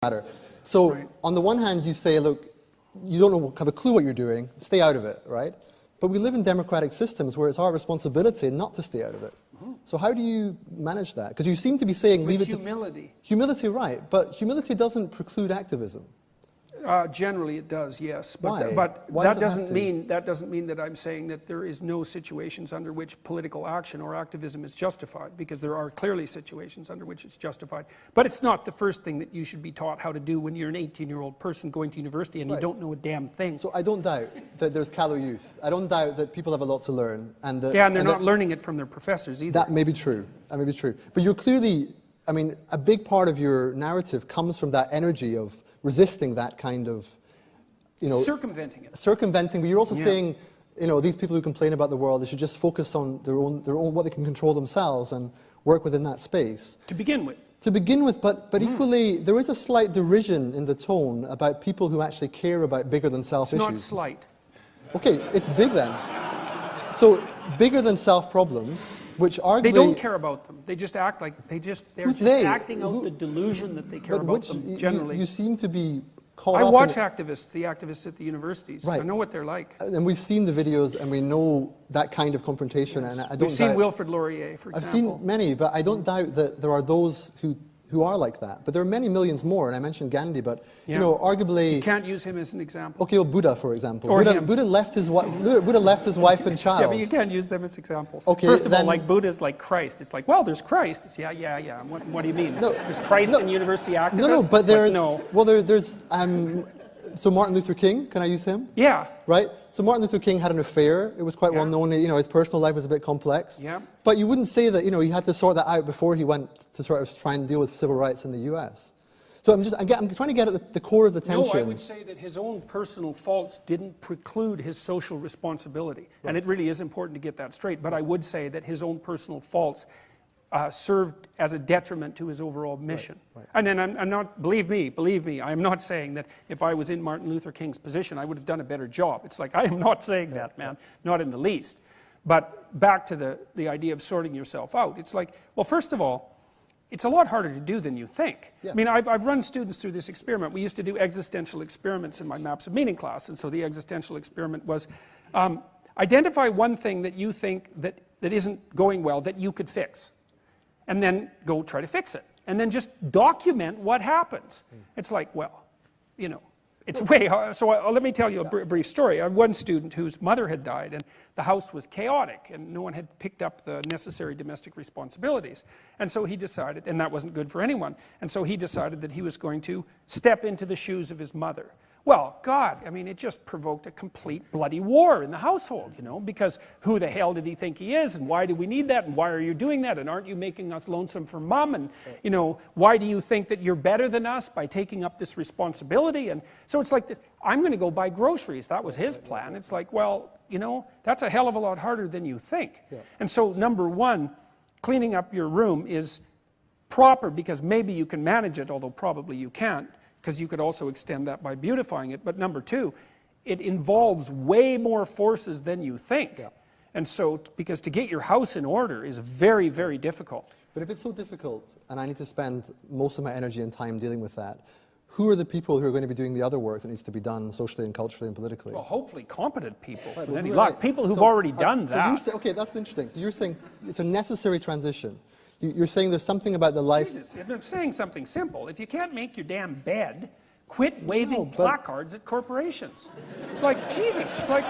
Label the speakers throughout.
Speaker 1: matter. So on the one hand, you say, look, you don't have a clue what you're doing, stay out of it, right? But we live in democratic systems where it's our responsibility not to stay out of it. So how do you manage that? Because you seem to be saying leave it to
Speaker 2: humility.
Speaker 1: Humility, right? But humility doesn't preclude activism.
Speaker 2: Generally, it does, yes. But,
Speaker 1: Why?
Speaker 2: but
Speaker 1: Why
Speaker 2: that
Speaker 1: does it
Speaker 2: doesn't mean that I'm saying that there is no situations under which political action or activism is justified, because there are clearly situations under which it's justified. But it's not the first thing that you should be taught how to do when you're an 18-year-old person going to university and you don't know a damn thing.
Speaker 1: So I don't doubt that there's callow youth. I don't doubt that people have a lot to learn, and that,
Speaker 2: yeah, and they're not learning it from their professors either.
Speaker 1: That may be true. That may be true. But you're clearly, I mean, a big part of your narrative comes from that energy of resisting that kind of, you know,
Speaker 2: circumventing it.
Speaker 1: Circumventing, but you're also saying, you know, these people who complain about the world, they should just focus on their own, what they can control themselves and work within that space.
Speaker 2: To begin with.
Speaker 1: To begin with, but equally, there is a slight derision in the tone about people who actually care about bigger than self issues.
Speaker 2: It's not slight.
Speaker 1: Okay, it's big then. So bigger than self problems, which arguably...
Speaker 2: They don't care about them. They just act like, they're just acting out the delusion that they care about them, generally.
Speaker 1: You seem to be caught
Speaker 2: I
Speaker 1: up
Speaker 2: watch
Speaker 1: in
Speaker 2: activists, the activists at the universities.
Speaker 1: Right.
Speaker 2: I know what they're like.
Speaker 1: And we've seen the videos, and we know that kind of confrontation.
Speaker 2: Yes.
Speaker 1: And I don't
Speaker 2: We've seen
Speaker 1: doubt,
Speaker 2: Wilfrid Laurier, for example.
Speaker 1: I've seen many, but I don't doubt that there are those who are like that. But there are many millions more, and I mentioned Gandhi, but you know, arguably...
Speaker 2: You can't use him as an example.
Speaker 1: Okay, well, Buddha, for example.
Speaker 2: Or
Speaker 1: Buddha left his wife and child.
Speaker 2: Yeah, but you can't use them as examples.
Speaker 1: Okay,
Speaker 2: first of all, like Buddha's like Christ. It's like, well, there's Christ. It's, yeah. What do you mean? No, there's Christ in university activists?
Speaker 1: No, but there's...
Speaker 2: Like, no.
Speaker 1: Well, there's... so Martin Luther King, can I use him?
Speaker 2: Yeah.
Speaker 1: Right? So Martin Luther King had an affair. It was quite well known. You know, his personal life was a bit complex.
Speaker 2: Yeah.
Speaker 1: But you wouldn't say that, you know, he had to sort that out before he went to sort of try and deal with civil rights in the US. So I'm trying to get at the core of the tension.
Speaker 2: No, I would say that his own personal faults didn't preclude his social responsibility. Right. And it really is important to get that straight. But I would say that his own personal faults served as a detriment to his overall mission. Right. And then I'm not, believe me, I'm not saying that if I was in Martin Luther King's position, I would have done a better job. It's like, I am not saying that, man, not in the least. But back to the idea of sorting yourself out, it's like, well, first of all, it's a lot harder to do than you think. Yeah. I mean, I've run students through this experiment. We used to do existential experiments in my Maps of Meaning class, and so the existential experiment was identify one thing that you think that isn't going well that you could fix, and then go try to fix it. And then just document what happens. It's like, well, you know, it's way hard. So let me tell you a brief story. I had one student whose mother had died, and the house was chaotic, and no one had picked up the necessary domestic responsibilities. And so he decided, and that wasn't good for anyone, and so he decided that he was going to step into the shoes of his mother. Well, God, I mean, it just provoked a complete bloody war in the household, you know, because who the hell did he think he is, and why do we need that, and why are you doing that, and aren't you making us lonesome for mom, and, you know, why do you think that you're better than us by taking up this responsibility? And so it's like, I'm going to go buy groceries. That was his plan. It's like, well, you know, that's a hell of a lot harder than you think. Yeah. And so, number one, cleaning up your room is proper because maybe you can manage it, although probably you can't, because you could also extend that by beautifying it. But number two, it involves way more forces than you think. Yeah. And so, because to get your house in order is very, very difficult.
Speaker 1: But if it's so difficult, and I need to spend most of my energy and time dealing with that, who are the people who are going to be doing the other work that needs to be done socially and culturally and politically?
Speaker 2: Well, hopefully competent people,
Speaker 1: right,
Speaker 2: with any luck. People who've already done that.
Speaker 1: So okay, that's interesting. So you're saying it's a necessary transition. You're saying there's something about the life...
Speaker 2: Jesus, I'm saying something simple. If you can't make your damn bed, quit waving placards at corporations. It's like, Jesus, it's like,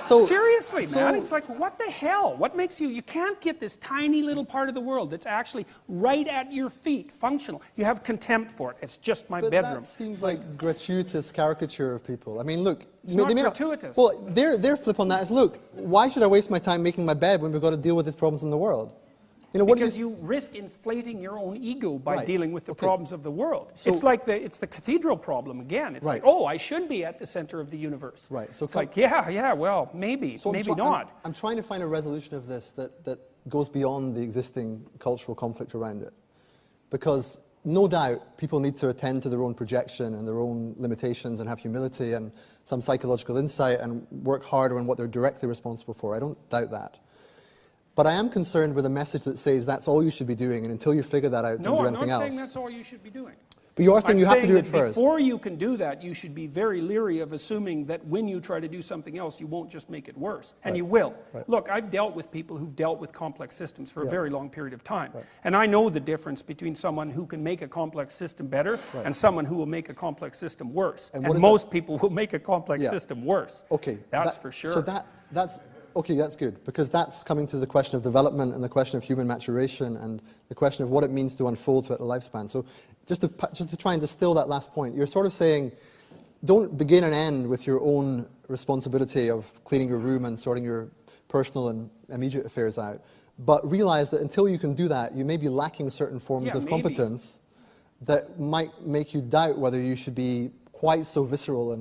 Speaker 2: seriously, man. It's like, what the hell? What makes you can't get this tiny little part of the world that's actually right at your feet, functional. You have contempt for it. It's just my bedroom.
Speaker 1: But that seems like gratuitous caricature of people. I mean, look...
Speaker 2: It's not gratuitous.
Speaker 1: Well, their flip on that is, look, why should I waste my time making my bed when we've got to deal with these problems in the world? You know,
Speaker 2: because you risk inflating your own ego by dealing with the problems of the world. So, it's like it's the cathedral problem again. It's like, oh, I should be at the center of the universe.
Speaker 1: Right. So
Speaker 2: it's like, yeah, well, maybe not.
Speaker 1: I'm trying to find a resolution of this that goes beyond the existing cultural conflict around it. Because no doubt people need to attend to their own projection and their own limitations and have humility and some psychological insight and work harder on what they're directly responsible for. I don't doubt that. But I am concerned with a message that says that's all you should be doing, and until you figure that out, don't do anything else.
Speaker 2: No, I'm not saying that's all you should be doing.
Speaker 1: But you're saying you have to do it
Speaker 2: that
Speaker 1: first.
Speaker 2: before you can do that, you should be very leery of assuming that when you try to do something else, you won't just make it worse. And you will.
Speaker 1: Right.
Speaker 2: Look, I've dealt with people who've dealt with complex systems for a very long period of time.
Speaker 1: Right.
Speaker 2: And I know the difference between someone who can make a complex system better and someone who will make a complex system worse. And most people will make a complex system worse.
Speaker 1: Okay.
Speaker 2: That's for sure.
Speaker 1: So that's okay, that's good, because that's coming to the question of development and the question of human maturation and the question of what it means to unfold throughout the lifespan. So just to try and distill that last point, you're sort of saying don't begin and end with your own responsibility of cleaning your room and sorting your personal and immediate affairs out, but realize that until you can do that, you may be lacking certain forms of competence that might make you doubt whether you should be quite so visceral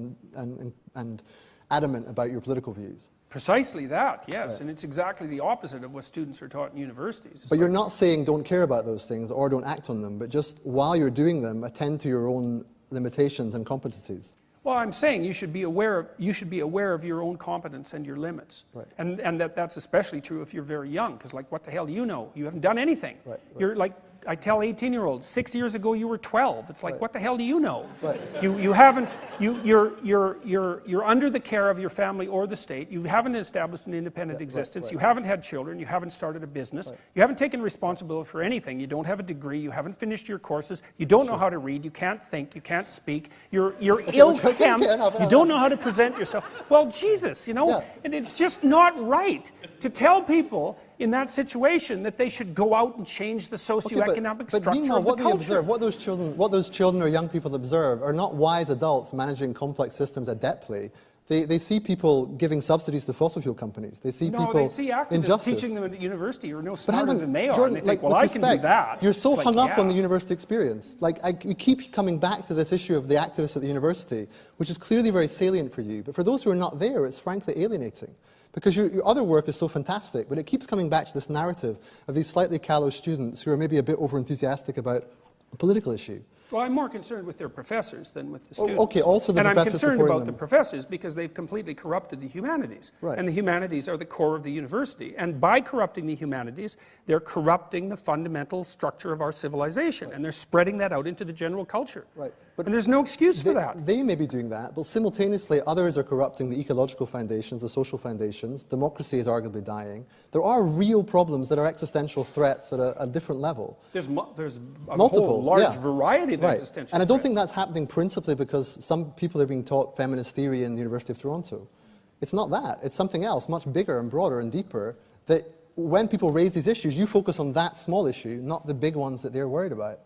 Speaker 1: and adamant about your political views.
Speaker 2: Precisely that, yes, and it's exactly the opposite of what students are taught in universities.
Speaker 1: But you're not saying don't care about those things or don't act on them, but just while you're doing them, attend to your own limitations and competencies.
Speaker 2: Well, I'm saying you should be aware of your own competence and your limits, and that's especially true if you're very young, because like, what the hell do you know? You haven't done anything. You're like, I tell 18-year-olds, 6 years ago you were 12. It's like, what the hell do you know? You haven't. You're under the care of your family or the state. You haven't established an independent existence. You haven't had children. You haven't started a business. You haven't taken responsibility for anything. You don't have a degree. You haven't finished your courses. You don't know how to read. You can't think. You can't speak. You're ill-kempt. You don't know how to present yourself. Well, Jesus, you know, and it's just not right to tell people in that situation that they should go out and change the socioeconomic structure of the culture.
Speaker 1: What those children or young people observe are not wise adults managing complex systems adeptly. They see people giving subsidies to fossil fuel companies. They see people
Speaker 2: they see activists
Speaker 1: injustice.
Speaker 2: teaching them at university who are no smarter than they are.
Speaker 1: Jordan,
Speaker 2: and they think, well, I can do that.
Speaker 1: You're so hung up on the university experience. We keep coming back to this issue of the activists at the university, which is clearly very salient for you. But for those who are not there, it's frankly alienating. Because your other work is so fantastic, but it keeps coming back to this narrative of these slightly callow students who are maybe a bit over-enthusiastic about a political issue.
Speaker 2: Well, I'm more concerned with their professors than with the students.
Speaker 1: Okay, also the
Speaker 2: and
Speaker 1: professors
Speaker 2: I'm concerned about
Speaker 1: them.
Speaker 2: the professors because they've completely corrupted the humanities. And the humanities are the core of the university. And by corrupting the humanities, they're corrupting the fundamental structure of our civilization. And they're spreading that out into the general culture. But and there's no excuse for that.
Speaker 1: They may be doing that, but simultaneously others are corrupting the ecological foundations, the social foundations. Democracy is arguably dying. There are real problems that are existential threats at a different level.
Speaker 2: There's a whole large variety of existential
Speaker 1: And I don't
Speaker 2: threats.
Speaker 1: think that's happening principally because some people are being taught feminist theory in the University of Toronto. It's not that. It's something else, much bigger and broader and deeper, that when people raise these issues, you focus on that small issue, not the big ones that they're worried about.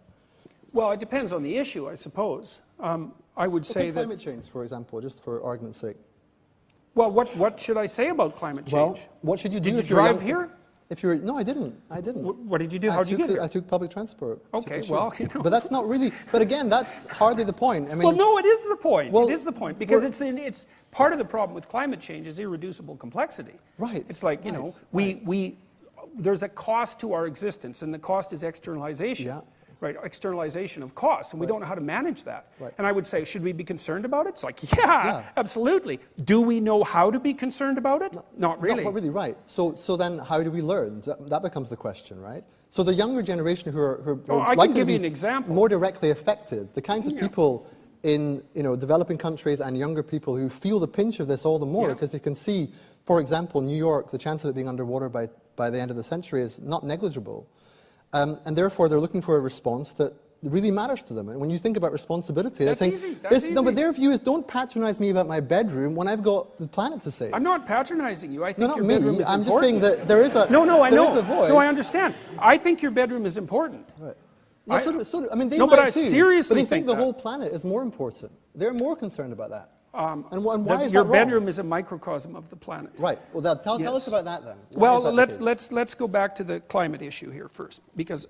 Speaker 2: Well, it depends on the issue, I suppose. I would say that
Speaker 1: climate change, for example, just for argument's sake.
Speaker 2: Well, what should I say about climate change?
Speaker 1: Well, what should you do
Speaker 2: if you drive here?
Speaker 1: No, I didn't. What
Speaker 2: did you do? How did you get here?
Speaker 1: I took public transport.
Speaker 2: Okay, well, you know.
Speaker 1: But that's not really. But again, that's hardly the point. I mean,
Speaker 2: well, no, it is the point. It is the point because it's part of the problem with climate change is irreducible complexity. It's like there's a cost to our existence, and the cost is externalization. Externalization of costs, and we don't know how to manage that. And I would say, should we be concerned about it? It's like, absolutely. Do we know how to be concerned about it? Not really.
Speaker 1: Not really, right. So then how do we learn? That becomes the question, right? So the younger generation who are
Speaker 2: likely to be
Speaker 1: more directly affected, the kinds of people in developing countries and younger people who feel the pinch of this all the more because they can see, for example, New York, the chance of it being underwater by the end of the century is not negligible. And therefore, they're looking for a response that really matters to them. And when you think about responsibility,
Speaker 2: that's easy. That's easy.
Speaker 1: No, but their view is don't patronize me about my bedroom when I've got the planet to save.
Speaker 2: I'm not patronizing you. I think
Speaker 1: your
Speaker 2: bedroom is important.
Speaker 1: I'm just saying that there is a
Speaker 2: there
Speaker 1: is a voice.
Speaker 2: No, I understand. I think your bedroom is important.
Speaker 1: Yeah, I mean, they
Speaker 2: no,
Speaker 1: might
Speaker 2: but I
Speaker 1: too,
Speaker 2: seriously
Speaker 1: but they think the whole planet is more important. They're more concerned about that. And why is that wrong?
Speaker 2: Your bedroom is a microcosm of the planet.
Speaker 1: Right. Well, tell us about that then.
Speaker 2: Well, let's go back to the climate issue here first, because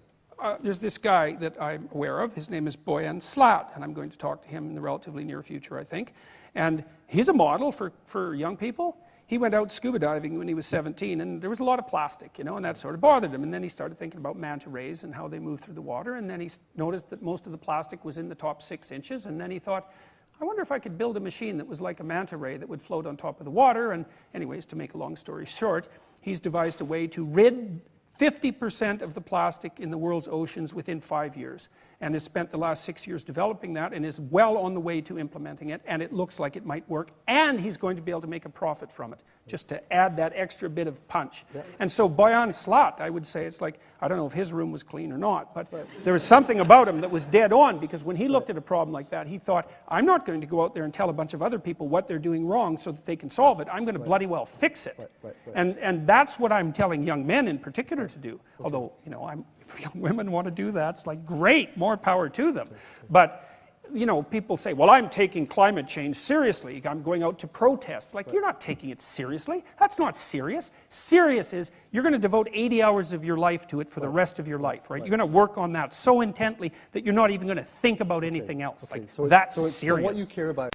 Speaker 2: there's this guy that I'm aware of. His name is Boyan Slat, and I'm going to talk to him in the relatively near future, I think. And he's a model for young people. He went out scuba diving when he was 17, and there was a lot of plastic, and that sort of bothered him. And then he started thinking about manta rays and how they move through the water, and then he noticed that most of the plastic was in the top 6 inches, and then he thought, I wonder if I could build a machine that was like a manta ray that would float on top of the water. And anyways, to make a long story short, he's devised a way to rid 50% of the plastic in the world's oceans within 5 years, and has spent the last 6 years developing that and is well on the way to implementing it, and it looks like it might work, and he's going to be able to make a profit from it, just to add that extra bit of punch. Yeah. And so Boyan Slat, I would say, it's like, I don't know if his room was clean or not, but there was something about him that was dead on, because when he looked at a problem like that, he thought, I'm not going to go out there and tell a bunch of other people what they're doing wrong so that they can solve it. I'm going to bloody well fix it. And that's what I'm telling young men in particular to do. Although, you know, if young women want to do that, it's like, great, more power to them. But, you know, people say, well, I'm taking climate change seriously. I'm going out to protest. Like, you're not taking it seriously. That's not serious. Serious is you're going to devote 80 hours of your life to it for the rest of your life, right? You're going to work on that so intently that you're not even going to think about anything else. Like, that's serious.
Speaker 1: So what you care about